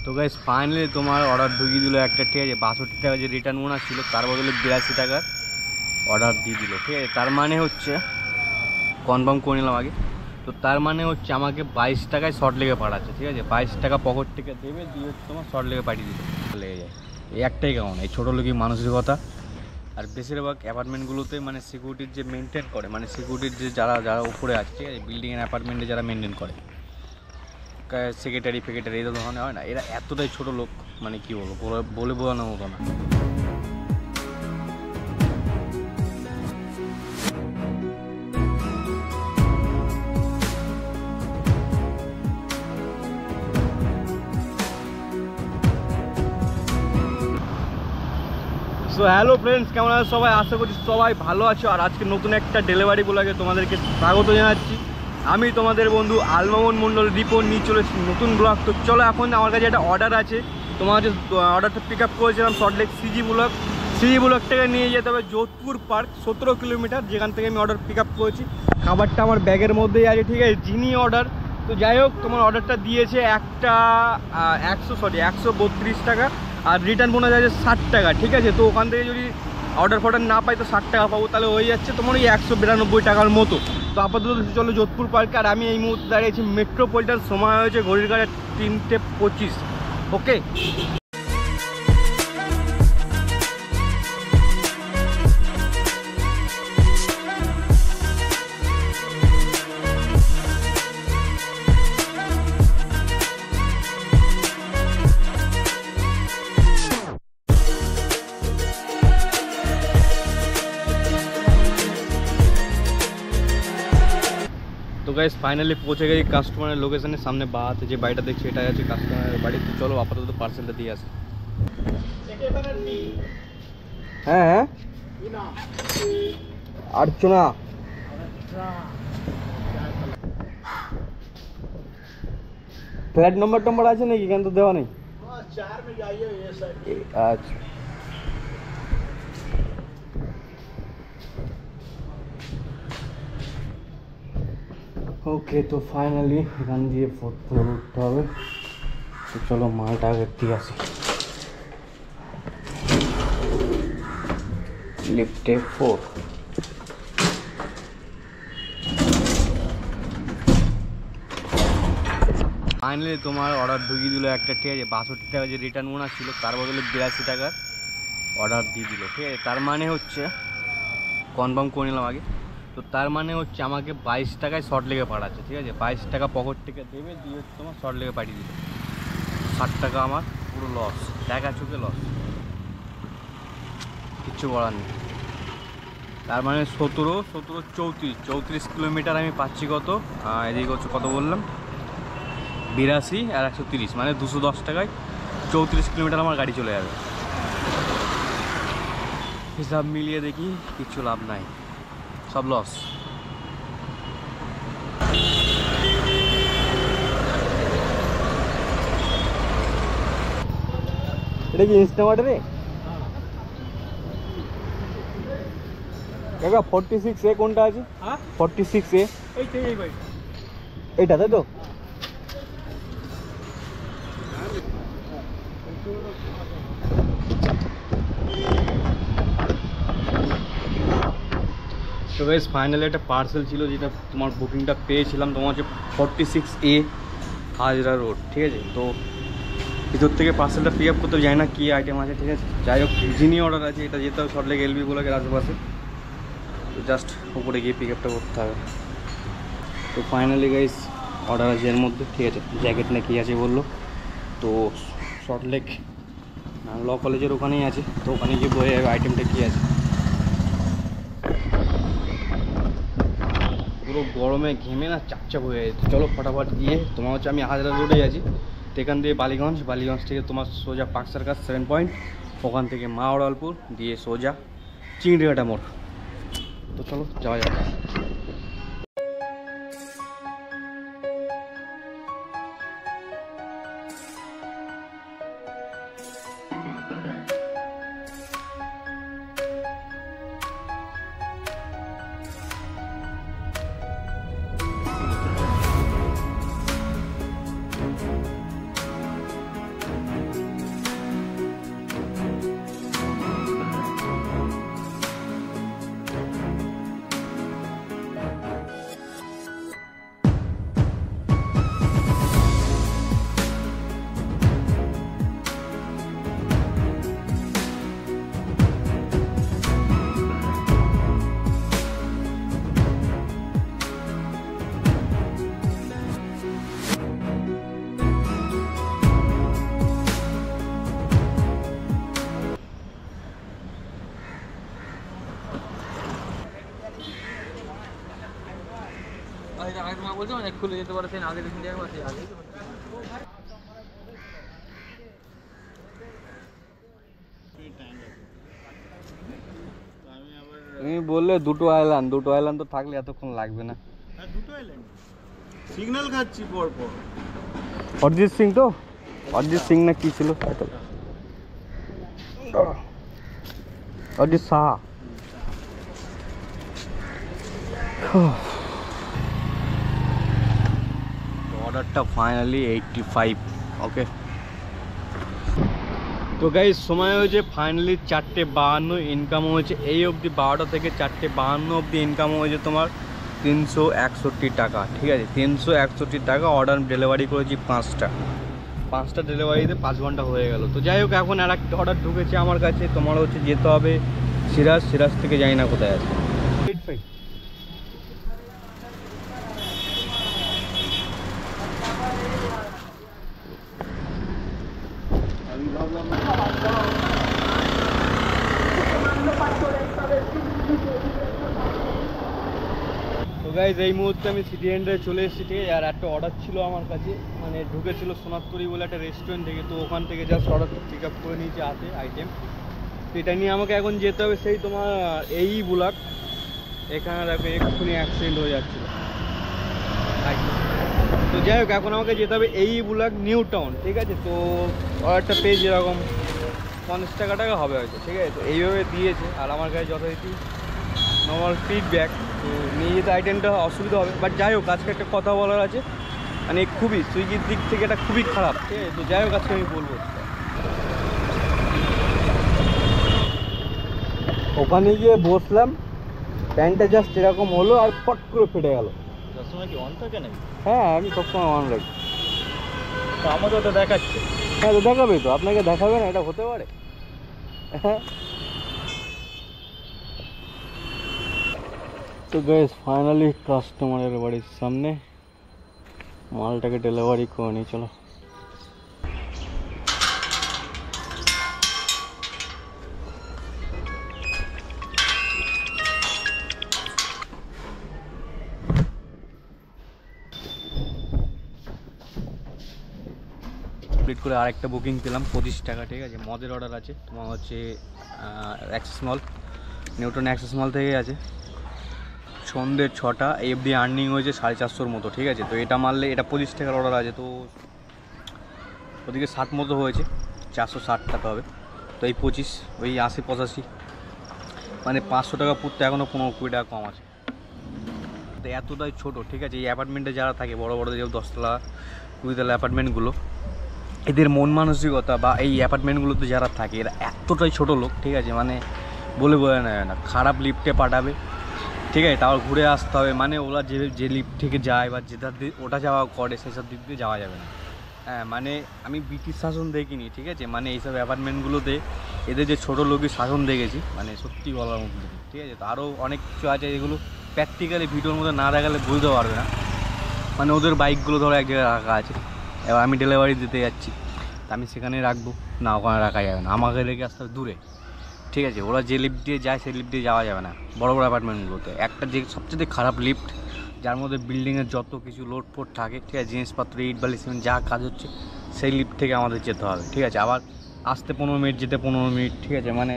তো guys finally তোমার order ঢুকিয়ে দিল একটা, ঠিক আছে। 62 টাকা যে রিটার্ন বোনাস ছিল তার বদলে 82 টাকার অর্ডার দিয়ে দিল, ঠিক আছে। তার মানে হচ্ছে কনফার্ম করে নিলাম আগে, তো তার মানে হচ্ছে আমাকে 22 টাকায় শর্ট লেগে পাঠাচ্ছে, ঠিক আছে। 22 টাকা পকেট থেকে দেবে, দিয়ে তোমার শর্ট লেগে পাঠিয়ে দিবে, লেগে যায়। এই একটাই কারণ, এই ছোটো লোকই মানুষের কথা। আর বেশিরভাগ অ্যাপার্টমেন্টগুলোতে মানে সিকিউরিটির যে মেনটেন করে, মানে সিকিউরিটির যে যারা উপরে আছে, ঠিক আছে, বিল্ডিংয়ের অ্যাপার্টমেন্টে যারা মেনটেন করে, সেক্রেটারি ফেক্রেটারি এই ধরনের হয় না, এরা এতটাই ছোটো লোক, মানে কী বলবো, বলে বোঝানোর মতো না। সো হ্যালো ফ্রেন্ডস, কেমন আছো সবাই? আশা করছি সবাই ভালো আছো। আর আজকে নতুন একটা ডেলিভারি ব্লগে তোমাদেরকে স্বাগত জানাচ্ছি। আমি তোমাদের বন্ধু আলমামুন মণ্ডল রিপোর্ট নিয়ে চলেছি নতুন ব্লগ। তো চলো, এখন আমার কাছে একটা অর্ডার আছে, তোমার কাছে অর্ডারটা পিক আপ করেছিলাম সল্টলেক সিজি ব্লক থেকে নিয়ে যেতে হবে যোধপুর পার্ক, 17 কিলোমিটার, যেখান থেকে আমি অর্ডার পিক আপ করেছি। খাবারটা আমার ব্যাগের মধ্যেই আছে, ঠিক আছে, যিনি অর্ডার। তো যাই হোক, তোমার অর্ডারটা দিয়েছে একটা 132 টাকা, আর রিটার্ন বোনাস আছে 60 টাকা, ঠিক আছে। তো ওখান থেকে যদি অর্ডার না পাই তো 60 টাকা পাবো, তাহলে হয়ে যাচ্ছে তোমার ওই 192 টাকার মতো। তো আপাতত চলো যোধপুর পার্কে। আর আমি এই মুহূর্তে দাঁড়িয়েছি মেট্রোপলিটন, সময় হয়েছে ঘড়ির কাছে 3:25। ওকে, তো গাইস ফাইনালি পৌঁছে গেছি কাস্টমারের লোকেশনের সামনে। বাহাতে যে বাড়িটা দেখছি এটাই আছে কাস্টমারের বাড়ি। তো চলো আপাতত পার্সেলটা দিয়ে আসি। হ্যাঁ হ্যাঁ, আর্চনা ফ্ল্যাট নম্বর আছে নাকি? কেন তো দেওয়া নেই। আচ্ছা, ওকে। তো ফাইনালি এখান দিয়ে 4th ফ্লোর উঠতে হবে। তো চলো মালটা আগে দিয়ে আসি। লিফটে 4। ফাইনালি তোমার অর্ডার ঢুকিয়ে দিল একটা, ঠিক আছে। 62 টাকা যে রিটার্ন বোনাস ছিল তার বদলে 82 টাকার অর্ডার দিয়ে দিল, ঠিক আছে। তার মানে হচ্ছে কনফার্ম করে নিলাম আগে, তো তার মানে হচ্ছে আমাকে 22 টাকায় শর্ট লেগে পাঠাচ্ছে, ঠিক আছে। 22 টাকা পকেট থেকে দেবে, দিয়ে তোমার শর্ট লেগে পাঠিয়ে দিবে। 60 টাকা আমার পুরো লস, টাকা চুকে লস, কিচ্ছু করার নেই। তার মানে 34 কিলোমিটার আমি পাচ্ছি কত, এদিকে হচ্ছে কত বললাম, 82 আর 130, মানে 210 টাকায় 34 কিলোমিটার আমার গাড়ি চলে যাবে। হিসাব মিলিয়ে দেখি কিচ্ছু লাভ নাই, সব লস। এটা কি ইনস্টামার্ট রে কাকা? 46A কোনটা আছে? 46A এইটা, তাই তো? তো গাইস ফাইনালি একটা পার্সেল ছিল, যেটা তোমার বুকিংটা পেয়েছিলাম তোমার হচ্ছে 46A হাজরা রোড, ঠিক আছে। তো ভিতর থেকে পার্সেলটা পিক আপ করতে যায় না, কী আইটেম আছে, ঠিক আছে। যাই হোক, যিনি অর্ডার আছে এটা যেতে হবে সল্টলেক LB ব্লকের আশেপাশে। তো জাস্ট উপরে গিয়ে পিক আপটা করতে হবে। তো ফাইনালি গাইস অর্ডার আছে এর মধ্যে, ঠিক আছে। জ্যাকেট না কী আছে বললো, তো সল্টলেক ল কলেজের ওখানেই আছে। তো ওখানে গিয়ে বয়ে যাবে আইটেমটা কী আছে। পুরো গরমে ঘেমে না চাপচাপ হয়ে যাচ্ছে। চলো ফটাফট গিয়ে, তোমার হচ্ছে আমি হাজরা রোডে আছি, তো এখান দিয়ে বালিগঞ্জ থেকে তোমার সোজা পার্ক সার্কাস 7 পয়েন্ট, ওখান থেকে মা ওড়ালপুর দিয়ে সোজা চিংড়িঘাটা মোড়। তো চলো যাওয়া যাক। খুলে যেতে পারে সেই আগে দেখুন আগে তুমি বললে দুটো আইল্যান্ড তো থাকলে এতক্ষণ লাগবে না। দুটো আইল্যান্ড সিগন্যাল খাচ্ছি পর পর। অরিজিৎ সিং তো, অরিজিৎ সিং না কি ছিল, অরিজিৎ সাহা। অর্ডারটা ফাইনালি 85। ওকে, তো গাইস সময় হয়েছে ফাইনালি 4:52। ইনকাম হয়েছে এই অবধি 12টা থেকে 4:52 অবধি ইনকাম হয়েছে তোমার 361 টাকা। ঠিক আছে, 361 টাকা। অর্ডার ডেলিভারি করেছি 5টা ডেলিভারিতে 5 ঘন্টা হয়ে গেল। তো যাই হোক, এখন আর একটা অর্ডার ঢুকেছে আমার কাছে, তোমার হচ্ছে যেতে হবে সিরাজ থেকে জানি না কোথায় আছে। তো গাইজ এই মুহূর্তে আমি সিটি এন্ডে চলে এসেছি। ঠিক আছে, আর একটা অর্ডার ছিল আমার কাছে, মানে ঢুকেছিল সোনারতরি বলে একটা রেস্টুরেন্ট থেকে। তো ওখান থেকে জাস্ট অর্ডারটা পিক আপ করে নিয়েছে হাতে আইটেম। তো এটা নিয়ে আমাকে এখন যেতে হবে সেই তোমার এই ব্লক। এখানে দেখো এক্ষুনি অ্যাক্সিডেন্ট হয়ে যাচ্ছিল। তো যাই হোক, এখন আমাকে যেতে হবে এই ব্লক নিউ টাউন। ঠিক আছে, তো অর্ডারটা পেয়ে যেরকম 50 টাকা হবে হয়তো। ঠিক আছে, তো এইভাবে দিয়েছে। আর আমার কাছে যথারীতি নর্মাল ফিডব্যাক, তো নিয়ে যেতে আইটেমটা অসুবিধা হবে। বাট যাই হোক, আজকে একটা কথা বলার আছে, মানে খুবই সুইগির দিক থেকে এটা খুবই খারাপ। ঠিক আছে, তো যাই হোক আজকে আমি বলবো। ওখানে গিয়ে বসলাম, প্যান্টটা জাস্ট এরকম হলো আর ফট করে ফেটে গেল। সবসময় কি অন থাকে নাকি? হ্যাঁ, আমি সবসময় অন রাখি। তো আমাদের তো দেখাচ্ছে। হ্যাঁ, তো দেখাবে তো, আপনাকে দেখাবে না? এটা হতে পারে। হ্যাঁ, তো গাইস ফাইনালি কাস্টমারের বাড়ির সামনে মালটাকে ডেলিভারি করে নিই। চলো, কমপ্লিট করে আরেকটা বুকিং পেলাম 25 টাকা। ঠিক আছে, মদের অর্ডার আছে তোমার হচ্ছে অ্যাক্সেস মল, নিউটন অ্যাক্সেস মল থেকে আছে। সন্ধ্যে 6টা এই অবধি আর্নিং হয়েছে 450 মতো। ঠিক আছে, তো এটা মারলে এটা 25 টাকার অর্ডার আছে, তো ওদিকে 60 মতো হয়েছে, 460 টাকা হবে। তো এই 25 ওই 80-85, মানে 500 টাকা পুরতে এখনও 15-20 টাকা কম আছে। তো এতটাই ছোটো। ঠিক আছে, এই অ্যাপার্টমেন্টে যারা থাকে বড় বড় যে 10 তলা 20 তলা অ্যাপার্টমেন্টগুলো, এদের মন মানসিকতা বা এই অ্যাপার্টমেন্টগুলোতে যারা থাকে এরা এতটাই ছোটো লোক। ঠিক আছে, মানে বলে বোঝানো যায় না। খারাপ লিফটে পাঠাবে, ঠিক আছে, তারপর ঘুরে আসতে হবে। মানে ওরা যে লিফট থেকে যায় বা যেটার ওটা যাওয়া করে সেসব দিক দিয়ে যাওয়া যাবে না। হ্যাঁ, মানে আমি ব্রিটিশ শাসন দেখিনি। ঠিক আছে, মানে এইসব অ্যাপার্টমেন্টগুলোতে এদের যে ছোটো লোকের শাসন দেখেছি, মানে সত্যি বলার মতো। ঠিক আছে, তো আরও অনেক কিছু আছে যেগুলো প্র্যাকটিক্যালি ভিডিওর মধ্যে না দেখালে বুঝতে পারবে না। মানে ওদের বাইকগুলো ধরো এক জায়গায় রাখা আছে, এবার আমি ডেলিভারি দিতে যাচ্ছি, তা আমি সেখানে রাখবো না? ওখানে রাখা যাবে না, আমাকে রেখে আসতে হবে দূরে। ঠিক আছে, ওরা যে লিফট দিয়ে যায় সেই লিফট দিয়ে যাওয়া যাবে না বড় বড় অ্যাপার্টমেন্টগুলোতে। একটা যে সবচেয়ে খারাপ লিফট, যার মধ্যে বিল্ডিংয়ের যত কিছু লোড ফোড থাকে, ঠিক আছে, জিনিসপত্র ইট বালি সিমেন্ট যা কাজ হচ্ছে, সেই লিফট থেকে আমাদের যেতে হবে। ঠিক আছে, আবার আসতে 15 মিনিট, যেতে 15 মিনিট। ঠিক আছে, মানে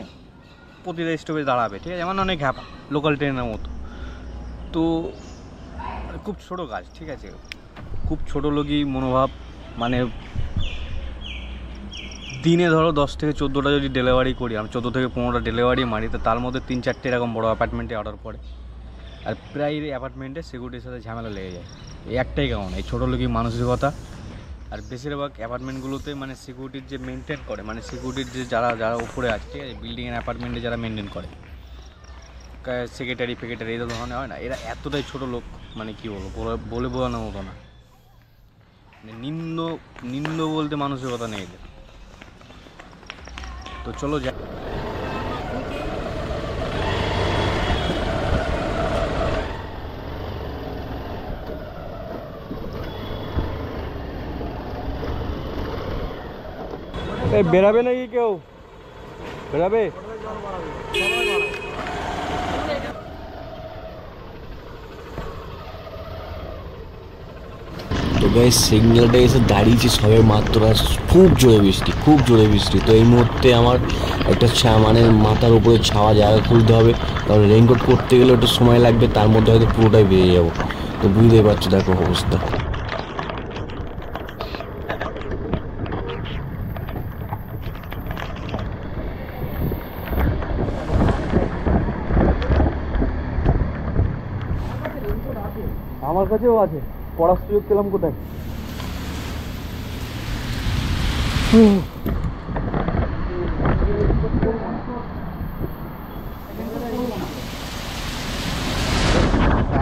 প্রতিটা স্টপেজ দাঁড়াবে। ঠিক আছে, মানে অনেক হ্যাপা লোকাল ট্রেনের মতো। তো খুব ছোটো কাজ। ঠিক আছে, খুব ছোটো লোকই মনোভাব। মানে দিনে ধরো 10 থেকে 14টা যদি ডেলিভারি করি, আমি 14 থেকে 15টা ডেলিভারি মারি, তো তার মধ্যে 3-4টে এরকম বড়ো অ্যাপার্টমেন্টে অর্ডার পড়ে। আর প্রায় অ্যাপার্টমেন্টে সিকিউরিটির সাথে ঝামেলা লেগে যায়। এই একটাই কারণ, এই ছোটো লোকই মানসিকতা। আর বেশিরভাগ অ্যাপার্টমেন্টগুলোতে মানে সিকিউরিটির যে মেনটেন করে, মানে সিকিউরিটির যে যারা উপরে আছে, ঠিক আছে, বিল্ডিংয়ের অ্যাপার্টমেন্টে যারা মেনটেন করে, সেক্রেটারি ফেক্রেটারি এই ধরনের হয় না, এরা এতটাই ছোটো লোক, মানে কী বলবো, বলে বোঝানোর মতো না। মানে নিন্দ বলতে মানসিকতা নেই এদের। তো চলো যা, বেরাবে নাকি কেউ? বেরাবে? গাইস সিগন্যালটা এসে দাঁড়িয়েছি সবে মাত্র, আর খুব জোরে বৃষ্টি। তো এই মুহূর্তে আমার একটা মানে মাথার উপরে ছাওয়া জায়গা খুলতে হবে, কারণ রেইনকোট করতে গেলে একটু সময় লাগবে, তার মধ্যে হয়তো পুরোটাই বেরিয়ে যাবো। তো বুঝতেই পারছো দেখো অবস্থা। আমার কাছেও আছে, পড়ার সুযোগ পেলাম কোথায়?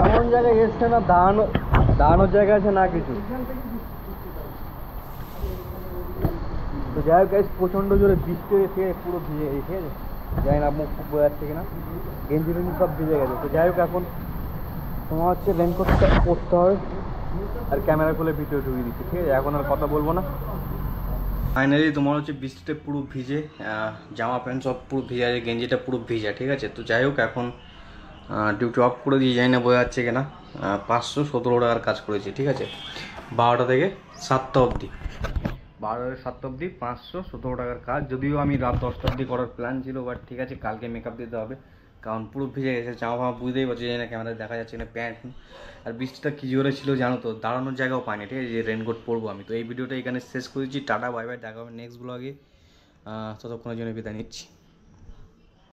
এমন জায়গায় এসছে না, দাঁড়ানোর জায়গা আছে না কিছু। তো যাই হোক গাইস, প্রচণ্ড জোরে বৃষ্টি হয়েছে, পুরো ভিজে গেছে, ঠিক আছে? জানি না মুখ খুব বোঝা যাচ্ছে কিনা, গেঞ্জি টেঞ্জি সব ভিজে গেছে। তো যাই হোক এখন তোমার হচ্ছে রেনকোটটা পরতে হবে, আর ক্যামেরা খুলে ভিডিও ঢুকিয়ে দিচ্ছি, ঠিক আছে? এখন আর কথা বলবো না। ফাইনালি তোমার হচ্ছে বৃষ্টিতে পুরো ভিজে, জামা প্যান্ট সব পুরো ভিজা আছে, গেঞ্জিটা পুরো ভিজা, ঠিক আছে? তো যাই হোক এখন ডিউটি অফ করে দিয়ে, যাই না বোঝা যাচ্ছে কিনা, 517 টাকার কাজ করেছি, ঠিক আছে? 12টা থেকে 7টা অবধি, 12টা থেকে 7টা অবধি 517 টাকার কাজ। যদিও আমি রাত 10টা অবধি করার প্ল্যান ছিল, বাট ঠিক আছে, কালকে মেকআপ দিতে হবে, কারণ পুরো ভিজে গেছে জামা ফামা, বুঝতেই পারছি, জানি না ক্যামেরায় দেখা যাচ্ছে না প্যান্ট। আর বৃষ্টিটা কী জোরে ছিল জানো তো, দাঁড়ানোর জায়গাও পাইনি, ঠিক আছে? যে রেনকোট পরবো আমি। তো এই ভিডিওটা এখানে শেষ করেছি, টাটা বাই বাই, দেখা হবে নেক্সট ব্লগে। ততক্ষণের জন্য বিদায় নিচ্ছি।